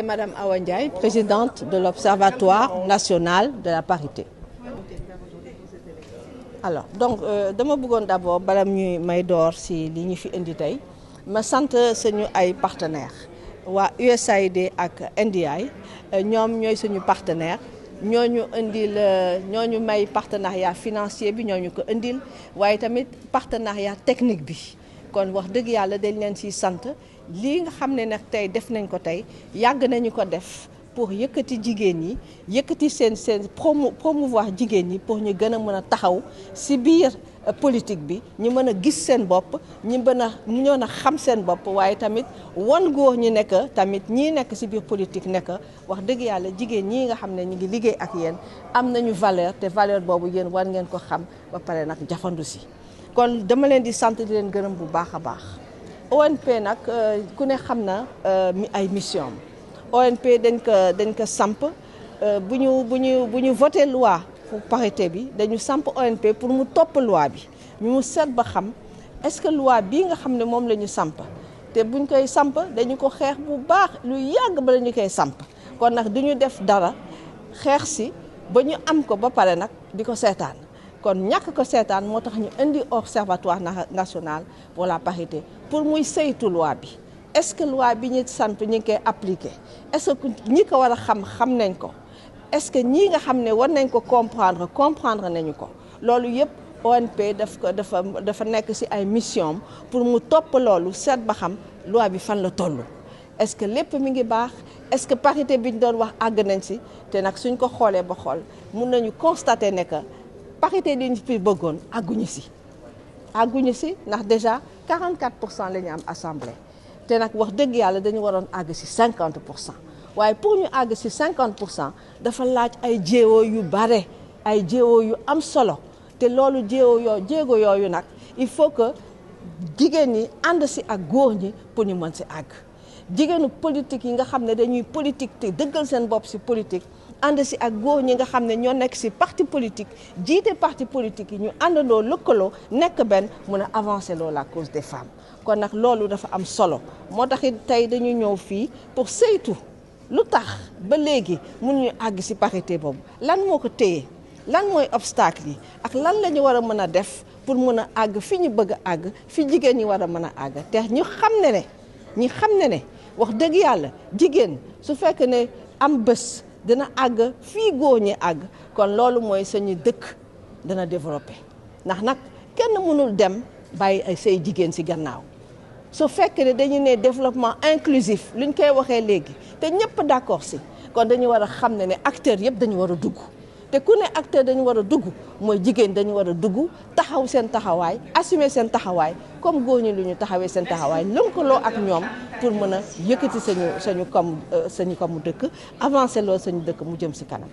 Madame Awa Ndiaye, présidente de l'Observatoire national de la parité. Alors donc dama bëggoon d'abord balam ñuy may door si li ñu fi indi tey ma sant suñu ay partenaires waa USAID ak NDI ñoom ñooy suñu partenaire ñooñu indil ñooñu may partenariat financier bi ñooñu ko indil waaye tamit partenariat technique bi kon wax dëgg yàlla dañ leen siy sant lii nga xam ne nag tey def nañ ko tey yàgg nañu ko def pour yëkkati jigéen ñi yëkkati seen promouvoir jigéen ñi pour ñu gën a mën a taxaw ci biir politique bi ñu mën a gis seen bopp ñu mën a xam seen bopp waaye tamit wan góor ñi nekk tamit ñii nekk ci biir politique nekk wax dëgg yàlla jigéen ñii nga xam ne ñu ngi liggéey ak yéen am nañu valeur te valeur boobu yéen war ngeen ko xam ba pare nag jafandu ci kon dama leen di sant di leen gërëm bu baax a baax ONP nag ku ne xam na ay mission ONP dañ ko samp bu ñu voté loi pour parité bi dañu samp ONP pour mu topp loi bi ñu seet ba xam est-ce que loi bii nga xam ne moom la ñu samp te buñ koy samp dañu ko xeex bu baax lu yàgg ba la ñu koy samp kon nag du ñu def dara xeex si ba ñu am ko ba pare nag di ko seetaan kon ñàkk ko seetaan moo tax ñu indi observatoire national pour la parité pour muy saytu loi bi est-ce que loi bi ñu samp ñu ngi koy appliquer est-ce que ñi ko war a xam nañ ko est-ce que ñii nga xam ne war nañ ko comprendre nañu ko loolu yëpp ONP dafa nekk ci ay mission pour mu topp loolu seet ba xam loi bi fan la toll est-ce que lépp mi ngi baax est-ce que parité bi ñu doon wax àgg nañ ci te nag suñ ko xoolee ba xool mun nañu constater ne que parité li ñu fi bëggoon àgguñu ci ndax déjà 44% la ñu am assemblée te nag wax dëgg yàlla dañu waroon àgg ci 50% waaye pour ñu àgg ci 50% dafa laaj ay jéego yu bare ay jéego yu am solo te loolu jéego yooyu nag il faut que jigéen ñi ànd ci ak góor ñi pour ñu mën ci àgg jigéenu politique yi nga xam ne dañuy politique te dëggal seen bopp ci politique ànd ci ak góor ñi nga xam ne ñoo nekk ci parti politique jiite parti politique yi ñu àndandoo lëkkaloo nekk benn mën a avancer loolu la cause des femmes kon nag loolu dafa am solo moo tax it tey dañu ñëw fii pour saytu lu tax ba léegi mënuñu àgg ci parité boobu lan moo ko téye lan mooy obstacle yi ak lan la ñu war a mën a def pour mën a àgg fi ñu bëgg a àgg fi jigéen ñi war a mën a àgg te ñu xam ne wax dëgg yàlla jigéen su fekkee ne am bés dina àgg fii góor ñi àgg kon loolu mooy suñu dëkk dana développé ndax nag kenn mënul dem bàyyi ay say jigéen ci gannaaw su fekkee ne dañu ne développement inclusif luñ koy waxee léegi te ñëpp d'accord ci kon dañu war a xam ne acteurs yëpp dañu war a dugg te ku ne acteur dañu war a dugg mooy jigéen dañu war a dugg taxaw seen taxawaay assumer seen taxawaay comme góor ñi lu ñu taxawee seen taxawaay lëkkaloo ak ñoom pour mën a yëkkati sañu comme dëkk avancer loolu sañu dëkk mu jëm ci kanam.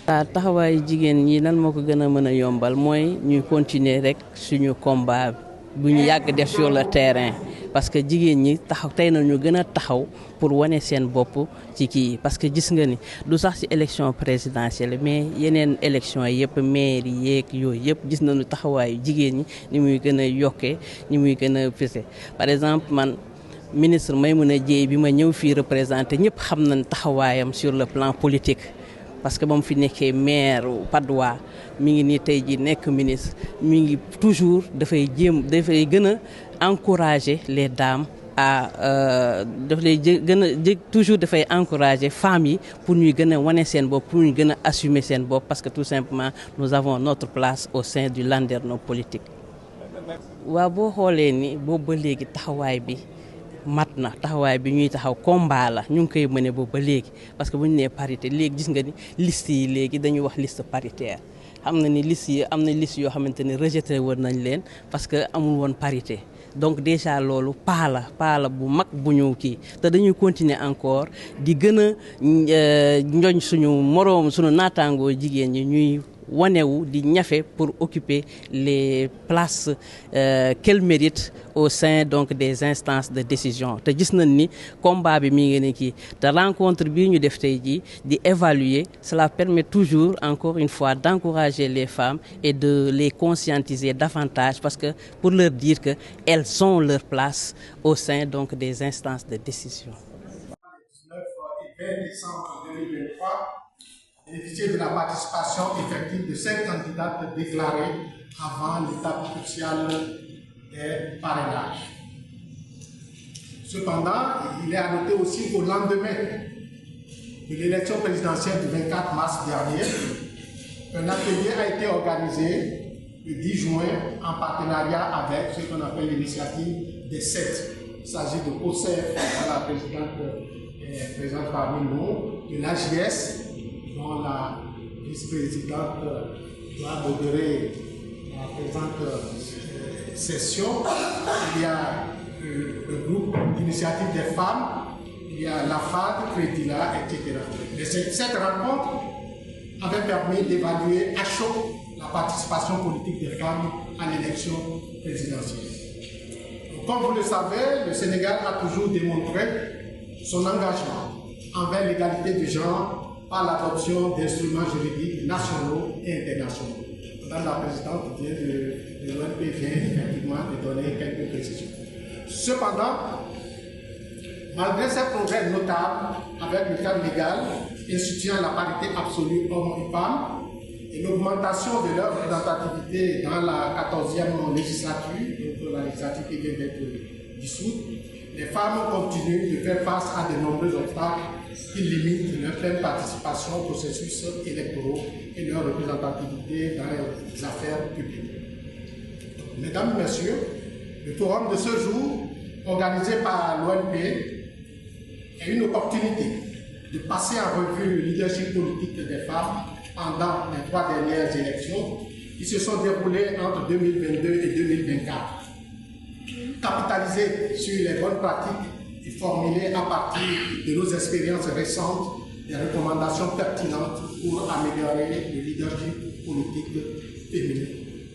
waaw taxawaayu jigéen ñi lan moo ko gën a mën a yombal mooy ñuy continuer rek suñu combat bu ñu yàgg def sur le terrain parce que jigéen ñi taxaw tey na ñu gën a taxaw pour wane seen bopp ci kii parce que gis nga ni du sax ci élection présidentielle mais yeneen élection yëpp maire yeeg yooyu yëpp gis nañu taxawaayu jigéen ñi ni muy gën a yokkee ni muy gën a fese par exemple man ministre Maïmouna Dièye bi ma ñëw fii représenté ñëpp xam nañ taxawaayam sur le plan politique parce que ba mu fi nekkee maire Patte d'Oie mi ngi nii tey ji nekk ministre mi ngi toujours dafay gën a encourager les dames toujours dafay encourager femmes yi pour ñuy gën a wane seen bopp pour ñuy gën a assumer seen bopp parce que tout simplement nous avons notre place au sein du landerneau politique. waaw boo xoolee ni boobu ba léegi taxawaay bi mat na taxawaay bi ñuy taxaw combat la ñu ngi koy mëne boobu ba léegi parce que bu ñu nee parité léegi gis nga ni liste yi léegi dañuy wax liste paritaire xam na ni liste yi am na liste yoo xamante ne rejeté woon nañ leen parce que amul woon parité donc déjà loolu pas la bu mag bu ñu kii te dañuy continuer encore di gën a njoñ suñu moroom suñu naataangoo jigéen ñi ñuy wanewu di ñafe pour occuper les places qu'elles méritent au sein donc des instances de décision te gis nañ ni combat bi mi ngi ne kii te rencontre bii ñu def tey jii di évaluer cela permet toujours encore une fois d'encourager les femmes et de les conscientiser davantage parce que pour leur dire que elles ont leur place au sein donc des instances de décision. Et 20 décembre 2023, bénéficier de la participation effective de 5 candidates déclarées avant l'étape cruciale des parrainages. Cependant, il est à noter aussi qu'au lendemain de l'élection présidentielle du 24 mars dernier, un atelier a été organisé le 10 juin en partenariat avec ce qu'on appelle l'initiative des 7. Il s'agit de COSEF, la présidente est présente parmi nous, de l'AJS, dont la vice-présidente doit modérer la présente session. Il y a le groupe d'initiative des femmes, il y a la FAD, Crédila, etc. Et cette rencontre avait permis d'évaluer à chaud la participation politique des femmes à l'élection présidentielle. Donc, comme vous le savez, le Sénégal a toujours démontré son engagement envers l'égalité du genre par l'adoption d'instruments juridiques nationaux et internationaux. Madame la Présidente de l'ONP vient effectivement de donner quelques précisions. Cependant, malgré ces progrès notables avec le cadre légal instituant la parité absolue hommes et femmes et l'augmentation de leur représentativité dans la 14e législature, donc la législature qui vient d'être dissoute, les femmes continuent de faire face à de nombreux obstacles qui limitent leur pleine participation au processus électoral et leur représentativité dans les affaires publiques. Mesdames et messieurs, le forum de ce jour, organisé par l'ONP, est une opportunité de passer en revue le leadership politique des femmes pendant les 3 dernières élections qui se sont déroulées entre 2022 et 2024. Capitaliser sur les bonnes pratiques et formuler à partir de nos expériences récentes des recommandations pertinentes pour améliorer le leadership politique féminin.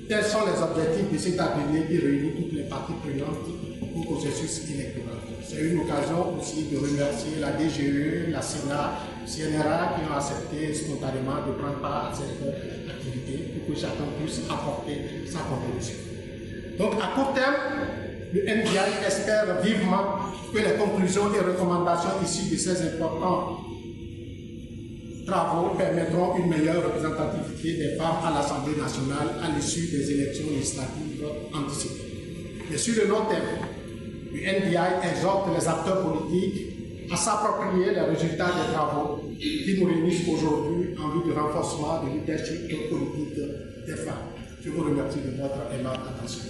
Tels sont les objectifs de cet atelier qui réunit toutes les parties prenantes au processus électoral. C'est une occasion aussi de remercier la DGE, la Sénat, le CNRA qui ont accepté spontanément de prendre part à cette activité pour que chacun puisse apporter sa contribution. Donc à court terme, le NDI espère vivement que les conclusions et recommandations issues de ces importants travaux permettront une meilleure représentativité des femmes à l'Assemblée nationale à l'issue des élections législatives anticipées. Mais sur le long terme, le NDI exhorte les acteurs politiques à s'approprier les résultats des travaux qui nous réunissent aujourd'hui en vue du renforcement du leadership politique des femmes. Je vous remercie de votre aimable attention.